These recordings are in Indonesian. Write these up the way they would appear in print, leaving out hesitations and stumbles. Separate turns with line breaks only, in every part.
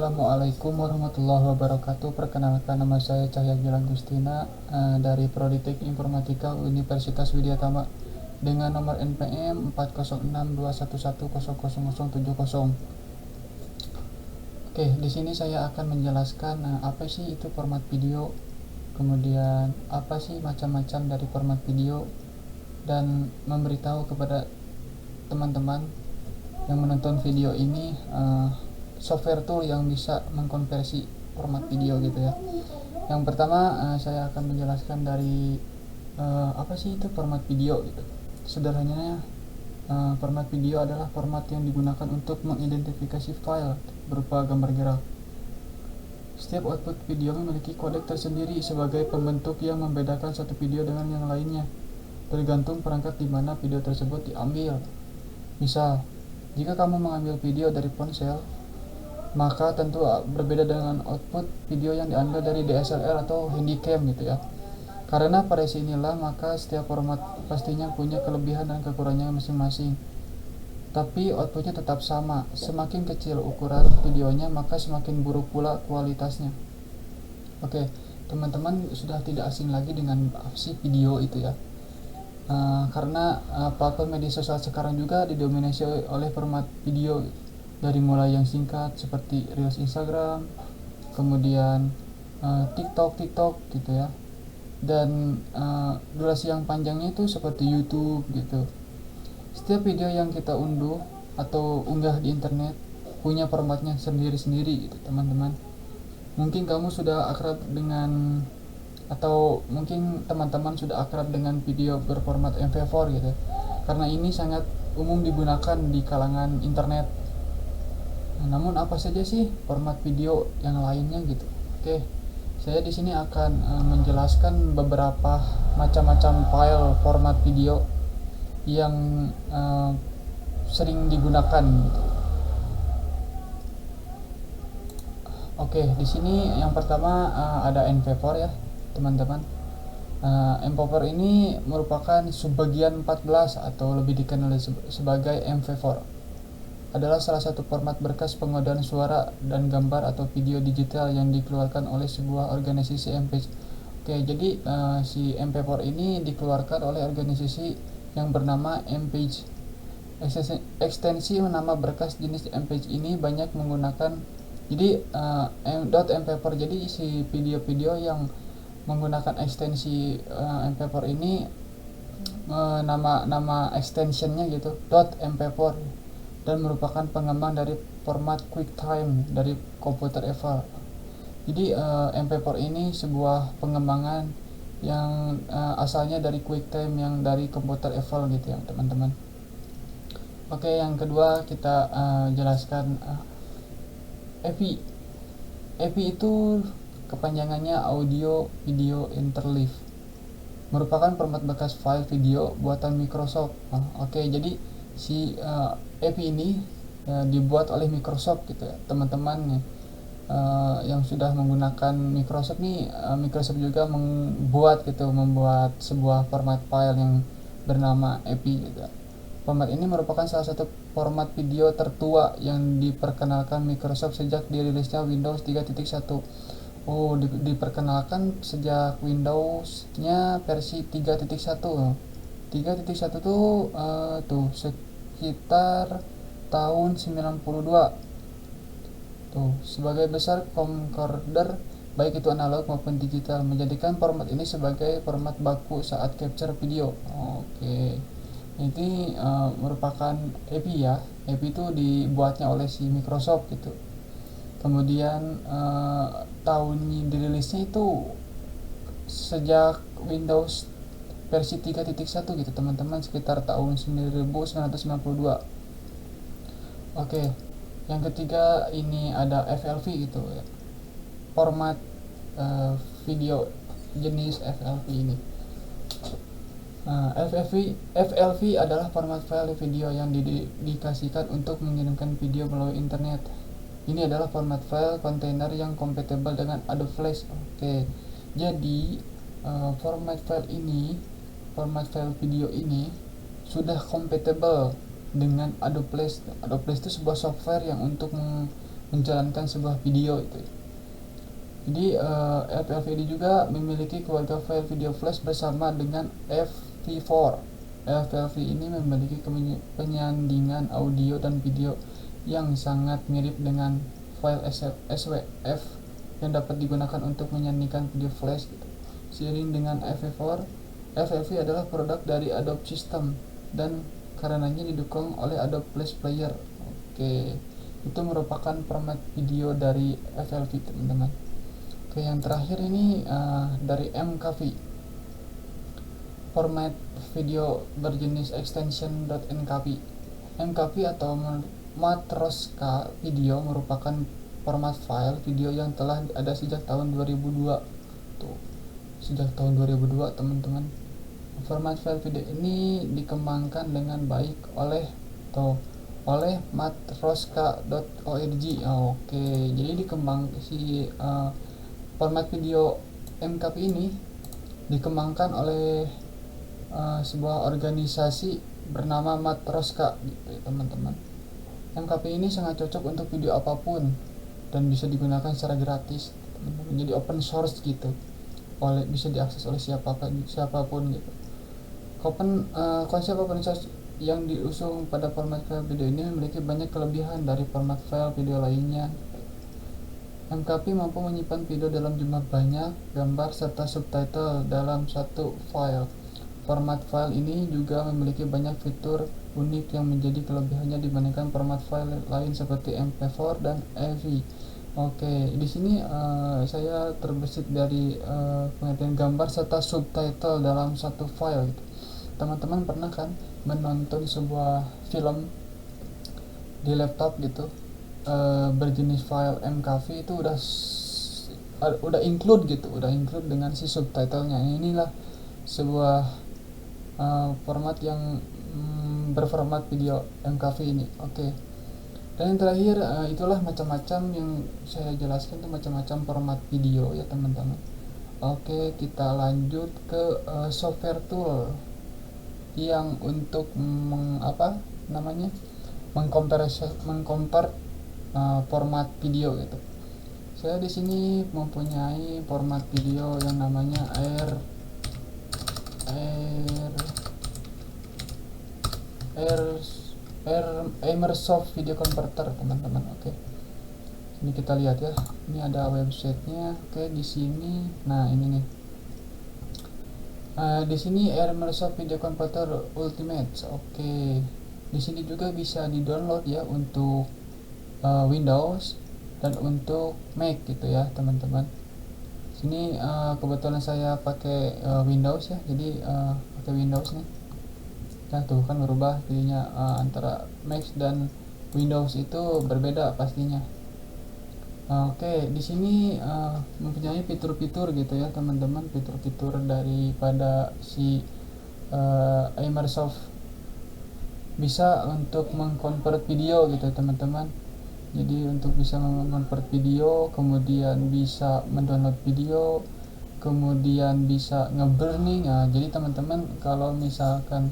Assalamualaikum warahmatullahi wabarakatuh. Perkenalkan, nama saya Cahya Gilang Gustina dari Prodi Teknik Informatika Universitas Widyatama dengan nomor NPM 4062110070. Oke, di sini saya akan menjelaskan apa sih itu format video, kemudian apa sih macam-macam dari format video, dan memberitahu kepada teman-teman yang menonton video ini software tool yang bisa mengkonversi format video gitu ya. Yang pertama saya akan menjelaskan dari apa sih itu format video gitu. Sederhananya format video adalah format yang digunakan untuk mengidentifikasi file berupa gambar gerak. Setiap output video memiliki kodek tersendiri sebagai pembentuk yang membedakan satu video dengan yang lainnya, tergantung perangkat di mana video tersebut diambil. Misal, jika kamu mengambil video dari ponsel, maka tentu berbeda dengan output video yang diambil dari DSLR atau handycam gitu ya. Karena variasi inilah, maka setiap format pastinya punya kelebihan dan kekurangannya masing-masing. Tapi outputnya tetap sama. Semakin kecil ukuran videonya, maka semakin buruk pula kualitasnya. Oke, teman-teman sudah tidak asing lagi dengan si video itu ya. Karena platform media sosial sekarang juga didominasi oleh format video, dari mulai yang singkat seperti Reels Instagram, kemudian TikTok gitu ya, dan durasi yang panjangnya itu seperti YouTube gitu. Setiap video yang kita unduh atau unggah di internet punya formatnya sendiri-sendiri gitu teman-teman. Mungkin kamu sudah akrab dengan, atau mungkin teman-teman sudah akrab dengan video berformat MP4 gitu, karena ini sangat umum digunakan di kalangan internet. Namun apa saja sih format video yang lainnya gitu? Oke, saya di sini akan menjelaskan beberapa macam-macam file format video yang sering digunakan gitu. Oke, di sini yang pertama ada MP4 ya, teman-teman. MP4 ini merupakan subbagian 14 atau lebih dikenal sebagai MP4. Adalah salah satu format berkas pengodaan suara dan gambar atau video digital yang dikeluarkan oleh sebuah organisasi MPEG. Oke, jadi si MP4 ini dikeluarkan oleh organisasi yang bernama MPEG. Ekstensi nama berkas jenis MPEG ini banyak menggunakan .mp4. Jadi si video-video yang menggunakan ekstensi MP4 ini nama extensionnya gitu .mp4, dan merupakan pengembang dari format QuickTime dari komputer Eva. Jadi MP4 ini sebuah pengembangan yang asalnya dari QuickTime yang dari komputer Eva gitu ya teman-teman. Oke, yang kedua kita jelaskan AVI. AVI itu kepanjangannya Audio Video Interleave, merupakan format bekas file video buatan Microsoft. Oke, jadi si API ini dibuat oleh Microsoft gitu ya teman-teman. Yang sudah menggunakan Microsoft nih, Microsoft juga membuat sebuah format file yang bernama API gitu. Format ini merupakan salah satu format video tertua yang diperkenalkan Microsoft sejak dirilisnya Windows 3.1. Diperkenalkan sejak Windows-nya versi 3.1. 3.1 tuh sekitar tahun 92 tuh. Sebagai besar camcorder baik itu analog maupun digital, menjadikan format ini sebagai format baku saat capture video. Oke, ini merupakan API ya. API itu dibuatnya oleh si Microsoft gitu. Kemudian tahun dirilisnya itu sejak Windows versi 3.1 gitu teman-teman, sekitar tahun 1992. Oke, yang ketiga ini ada FLV gitu ya, format video jenis FLV ini. FLV adalah format file video yang didedikasikan untuk mengirimkan video melalui internet. Ini adalah format file kontainer yang kompatibel dengan Adobe Flash. Oke, jadi format file video ini sudah kompatibel dengan Adobe Flash. Adobe Flash itu sebuah software yang untuk menjalankan sebuah video itu. Jadi FLV juga memiliki keluarga file video flash bersama dengan FV4. FLV ini memiliki penyandingan audio dan video yang sangat mirip dengan file SWF yang dapat digunakan untuk menyandingkan video flash gitu. Seiring dengan FV4, FLV adalah produk dari Adobe System dan karenanya didukung oleh Adobe Flash Player. Oke, itu merupakan format video dari FLV, teman-teman. Oke, yang terakhir ini dari MKV, format video berjenis extension.nkv. MKV atau Matroska Video merupakan format file video yang telah ada sejak tahun 2002. Tuh, sejak tahun 2002, teman-teman. Format file video ini dikembangkan dengan baik oleh matroska.org. Oke, jadi format video MKV ini dikembangkan oleh sebuah organisasi bernama Matroska gitu, teman-teman. MKV ini sangat cocok untuk video apapun dan bisa digunakan secara gratis, teman-teman. Jadi open source gitu, bisa diakses oleh siapapun gitu. Konsep open source yang diusung pada format file video ini memiliki banyak kelebihan dari format file video lainnya. MKV mampu menyimpan video dalam jumlah banyak, gambar serta subtitle dalam satu file. Format file ini juga memiliki banyak fitur unik yang menjadi kelebihannya dibandingkan format file lain seperti MP4 dan AVI. Oke, di sini saya terbesit dari pengertian gambar serta subtitle dalam satu file gitu. Teman-teman pernah kan menonton sebuah film di laptop gitu, berjenis file MKV itu udah include gitu, udah include dengan si subtitlenya. Inilah sebuah format yang berformat video MKV ini. Oke. Dan yang terakhir itulah macam-macam yang saya jelaskan, itu macam-macam format video ya, teman-teman. Oke, kita lanjut ke software tool yang untuk mengcompare format video gitu. Saya di sini mempunyai format video yang namanya Amersoft Video Converter, teman-teman. Oke. Ini kita lihat ya. Ini ada websitenya. Oke, di sini. Nah, ini nih. Di sini Amersoft Video Converter Ultimate. Oke. Di sini juga bisa di-download ya untuk Windows dan untuk Mac gitu ya, teman-teman. Sini kebetulan saya pakai Windows ya. Jadi pakai Windows nih. Nah, tuh kan berubah jadinya antara Mac dan Windows itu berbeda pastinya. Oke, di sini mempunyai fitur-fitur gitu ya, teman-teman, fitur-fitur daripada si Amersoft. Bisa untuk mengkonvert video gitu, teman-teman. Jadi untuk bisa mengkonvert video, kemudian bisa mendownload video, kemudian bisa ngeburning. Nah, jadi teman-teman kalau misalkan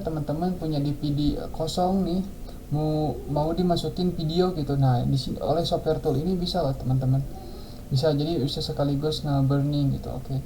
teman-teman punya DVD kosong nih, mau dimasukin video gitu. Nah, di sini oleh software tool ini bisa lah, teman-teman. Bisa sekaligus nge-burning gitu. Oke.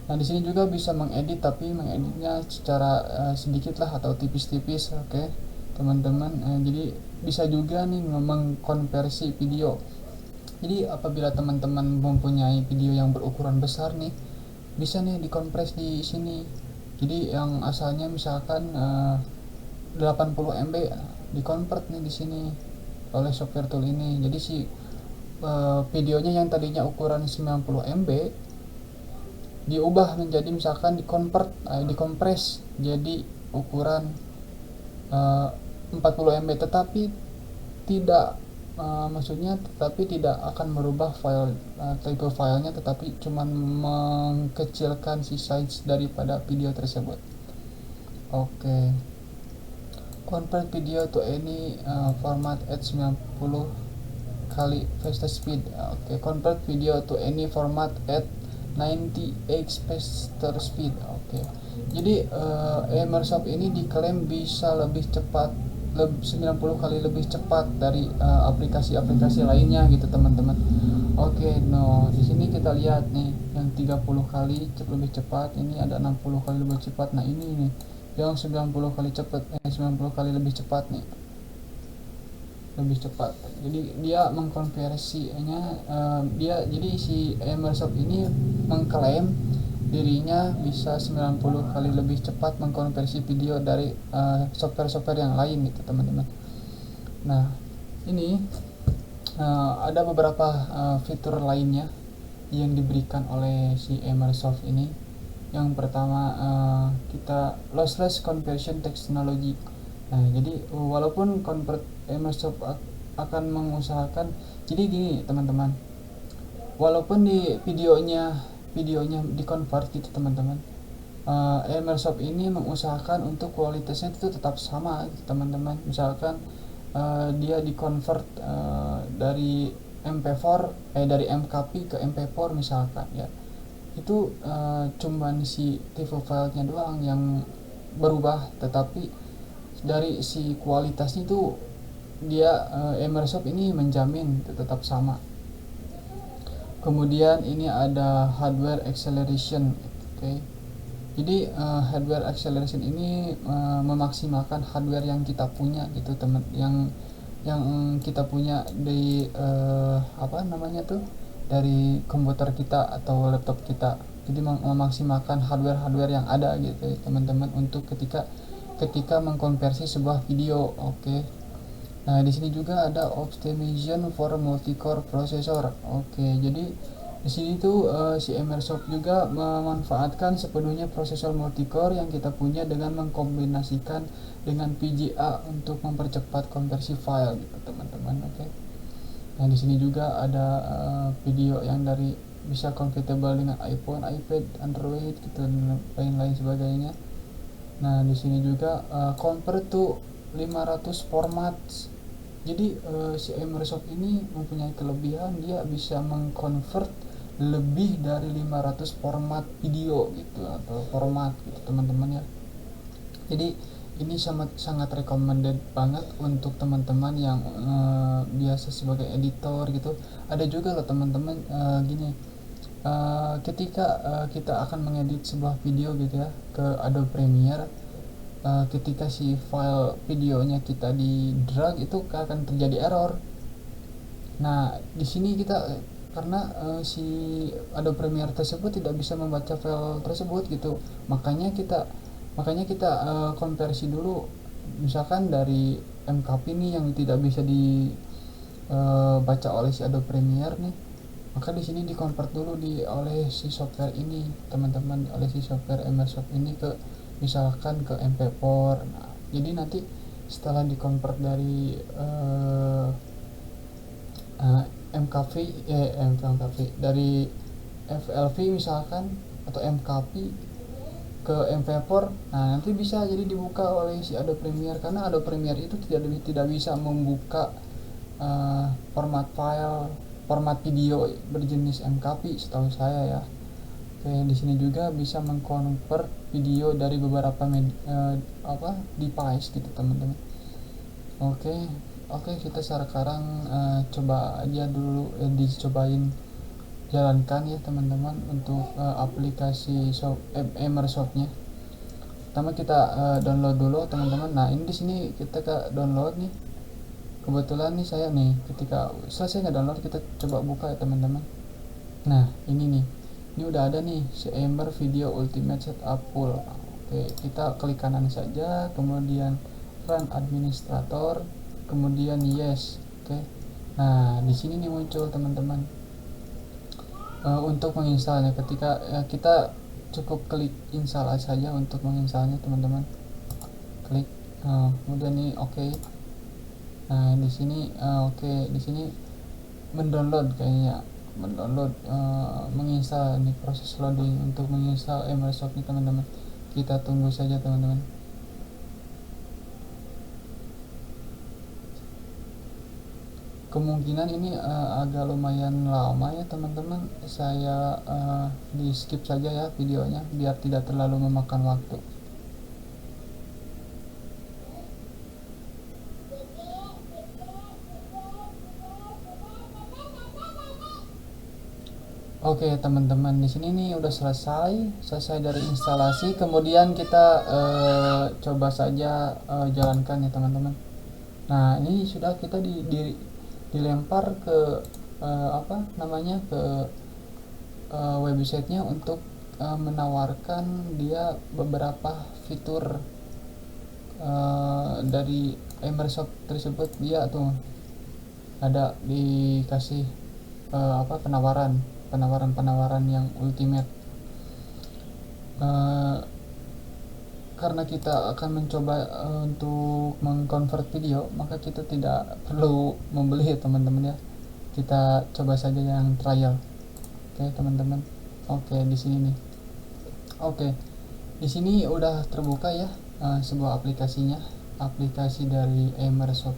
Nah, di sini juga bisa mengedit, tapi mengeditnya secara sedikit lah atau tipis-tipis. Oke, teman-teman. Jadi bisa juga nih mengkonversi video. Jadi apabila teman-teman mempunyai video yang berukuran besar nih, bisa nih dikompres di sini. Jadi yang asalnya misalkan 80 MB dikonvert nih di sini oleh software tool ini. Jadi si videonya yang tadinya ukuran 90 MB diubah menjadi misalkan dikompres jadi ukuran 40 MB, tetapi tidak tidak akan merubah tipe filenya, tetapi cuman mengkecilkan si size daripada video tersebut. Oke. Convert video to any format at 90 kali faster speed. Oke, convert video to any format at 90x faster speed. Oke. Jadi Amersoft ini diklaim bisa lebih cepat 90 kali lebih cepat dari aplikasi-aplikasi lainnya gitu teman-teman. Oke, no, di sini kita lihat nih yang 30 kali lebih cepat, ini ada 60 kali lebih cepat. Nah, ini nih yang 90 kali cepat, 90 kali lebih cepat nih. Lebih cepat. Jadi dia mengkonversinya jadi si Emersoft ini mengklaim dirinya bisa 90 kali lebih cepat mengkonversi video dari software-software yang lain gitu teman-teman. Nah, ini ada beberapa fitur lainnya yang diberikan oleh si Emersoft ini. Yang pertama, kita lossless conversion technology. Nah, jadi walaupun Emersoft akan mengusahakan, jadi gini teman-teman, walaupun di videonya dikonvert gitu teman-teman, Emersoft ini mengusahakan untuk kualitasnya itu tetap sama gitu teman-teman. Misalkan dia dikonvert dari MP4 dari MKP ke MP4 misalkan ya, itu cuman si TIFF filenya doang yang berubah, tetapi dari si kualitasnya itu dia Emersoft ini menjamin tetap sama. Kemudian ini ada hardware acceleration. Oke. Jadi hardware acceleration ini memaksimalkan hardware yang kita punya gitu teman, yang kita punya di apa namanya tuh, dari komputer kita atau laptop kita. Jadi memaksimalkan hardware yang ada gitu teman-teman untuk ketika mengkonversi sebuah video. Oke. Nah, di sini juga ada optimization for multi-core processor. Oke, jadi di sini tuh si Emersoft juga memanfaatkan sepenuhnya prosesor multi-core yang kita punya dengan mengkombinasikan dengan VGA untuk mempercepat konversi file gitu teman-teman. Oke. Nah, di sini juga ada video yang dari bisa compatible dengan iPhone, iPad, Android gitu dan lain-lain sebagainya. Nah, di sini juga convert to 500 format. Jadi si Emersoft ini mempunyai kelebihan, dia bisa mengconvert lebih dari 500 format video gitu atau format gitu teman-teman ya. Jadi ini sangat recommended banget untuk teman-teman yang biasa sebagai editor gitu. Ada juga loh teman-teman gini, ketika kita akan mengedit sebuah video gitu ya ke Adobe Premiere, ketika si file videonya kita di drag itu akan terjadi error. Nah, di sini kita karena si Adobe Premiere tersebut tidak bisa membaca file tersebut gitu, makanya kita konversi dulu, misalkan dari MKP nih yang tidak bisa dibaca oleh si Adobe Premiere nih, maka di sini dikonvert dulu oleh si software ini teman-teman, oleh si software Emersoft ini ke misalkan ke MP4. Nah, jadi nanti setelah dikonvert dari MKV dari FLV misalkan atau MKP ke MP4, nah nanti bisa jadi dibuka oleh si Adobe Premiere, karena Adobe Premiere itu tidak bisa membuka format video berjenis MKP setahu saya ya. Oke, di sini juga bisa mengkonvert video dari beberapa device gitu teman-teman. Oke, kita sekarang coba aja dulu dicobain jalankan ya teman-teman untuk aplikasi Emersoft-nya. Pertama kita download dulu teman-teman. Nah, ini di sini kita ke download nih. Kebetulan nih saya nih ketika selesai nge-download, kita coba buka ya teman-teman. Nah, ini nih. Ini udah ada nih si Emer Video Ultimate Setup Full. Oke, kita klik kanan saja, kemudian Run Administrator, kemudian Yes. Oke. Nah, di sini nih muncul teman-teman. Untuk menginstalnya, ketika kita cukup klik install saja untuk menginstalnya teman-teman. Klik, kemudian nih oke. Nah, di sini di sini mendownload kayaknya. Menginstal, ini proses loading untuk menginstal Emersoft ini teman-teman. Kita tunggu saja teman-teman. Kemungkinan ini agak lumayan lama ya teman-teman. Saya di skip saja ya videonya biar tidak terlalu memakan waktu. Oke teman-teman, di sini nih udah selesai dari instalasi. Kemudian kita coba saja jalankan ya teman-teman. Nah ini sudah kita dilempar ke apa namanya, ke websitenya untuk menawarkan dia beberapa fitur dari Emersoft tersebut. Dia tuh ada dikasih apa, penawaran yang ultimate. Karena kita akan mencoba untuk mengconvert video, maka kita tidak perlu membeli ya teman-teman ya. Kita coba saja yang trial. Oke teman-teman. Oke di sini nih. Oke di sini udah terbuka ya sebuah aplikasinya, aplikasi dari Emersoft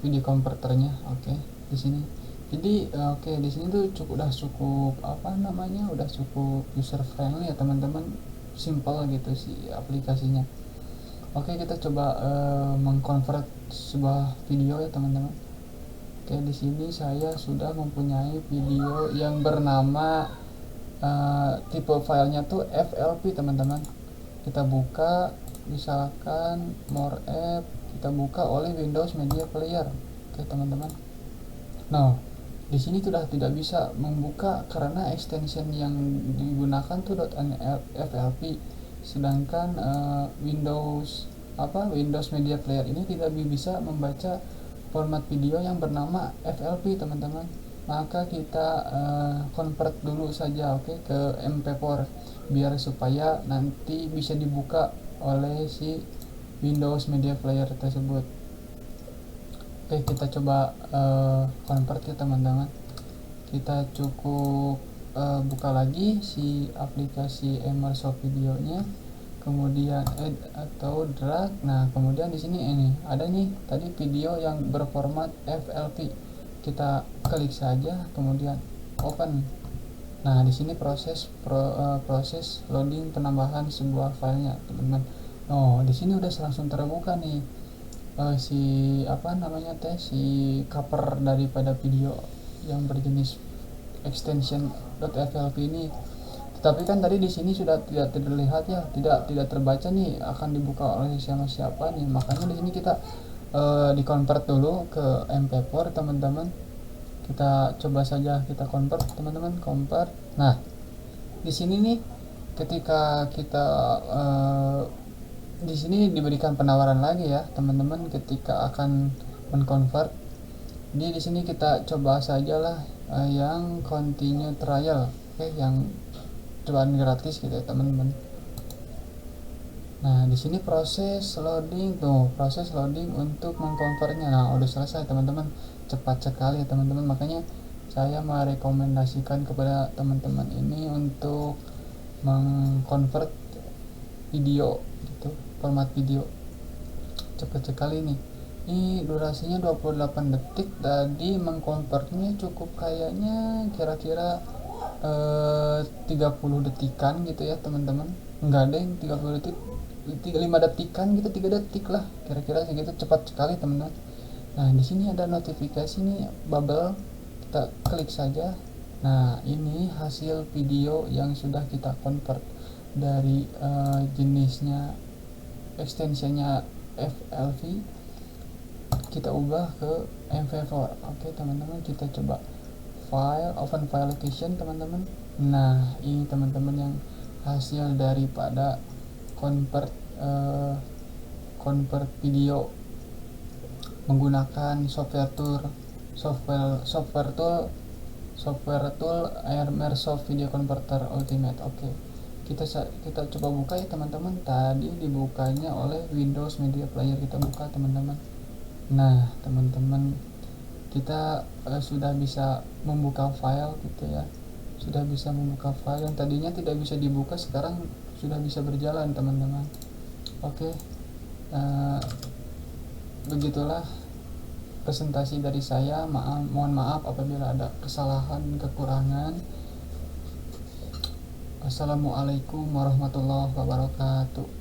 video converternya. Oke di sini. Jadi oke di sini tuh udah cukup apa namanya, udah cukup user friendly ya teman-teman, simple gitu sih aplikasinya. Oke kita coba mengconvert sebuah video ya teman-teman. Oke di sini saya sudah mempunyai video yang bernama tipe filenya tuh FLP teman-teman. Kita buka, misalkan more app, kita buka oleh Windows Media Player. Oke teman-teman. Nah di sini sudah tidak bisa membuka karena extension yang digunakan tuh .flp, sedangkan Windows Media Player ini tidak bisa membaca format video yang bernama FLP teman-teman. Maka kita convert dulu saja ke MP4 biar supaya nanti bisa dibuka oleh si Windows Media Player tersebut. Oke kita coba convert ya teman-teman. Kita cukup buka lagi si aplikasi Emersoft videonya, kemudian add atau drag. Nah kemudian di sini ini ada nih tadi video yang berformat FLP. Kita klik saja kemudian open. Nah di sini proses loading penambahan sebuah filenya teman-teman. Oh di sini udah langsung terbuka nih si apa namanya si cover daripada video yang berjenis extension .flp ini. Tetapi kan tadi di sini sudah tidak terlihat ya, tidak terbaca nih akan dibuka oleh siapa nih. Makanya di sini kita di-convert dulu ke MP4 teman-teman. Kita coba saja kita convert teman-teman, convert. Nah di sini nih ketika kita di sini diberikan penawaran lagi ya teman-teman ketika akan menconvert. Di sini kita coba sajalah yang continue trial, yang cobaan gratis gitu ya teman-teman. Nah di sini proses loading untuk mengconvertnya. Nah udah selesai teman-teman, cepat sekali ya teman-teman. Makanya saya merekomendasikan kepada teman-teman ini untuk mengconvert video gitu, format video cepat sekali nih. Ini durasinya 28 detik. Tadi mengconvertnya cukup kayaknya kira-kira 30 detikan gitu ya teman-teman. Enggak ada yang 30 detik, 5 detikan gitu, 3 detik lah kira-kira segitu, cepat sekali teman-teman. Nah di sini ada notifikasi nih bubble, kita klik saja. Nah ini hasil video yang sudah kita convert dari jenisnya extensionnya FLV, kita ubah ke MP4. Oke teman-teman, kita coba file, open file location teman-teman. Nah ini teman-teman yang hasil daripada convert video menggunakan software tool Emersoft Video Converter Ultimate. Oke kita coba buka ya teman-teman. Tadi dibukanya oleh Windows Media Player, kita buka teman-teman. Nah teman-teman kita sudah bisa membuka file gitu ya, sudah bisa membuka file yang tadinya tidak bisa dibuka, sekarang sudah bisa berjalan teman-teman. Oke begitulah presentasi dari saya. Mohon maaf apabila ada kesalahan kekurangan. Assalamualaikum warahmatullahi wabarakatuh.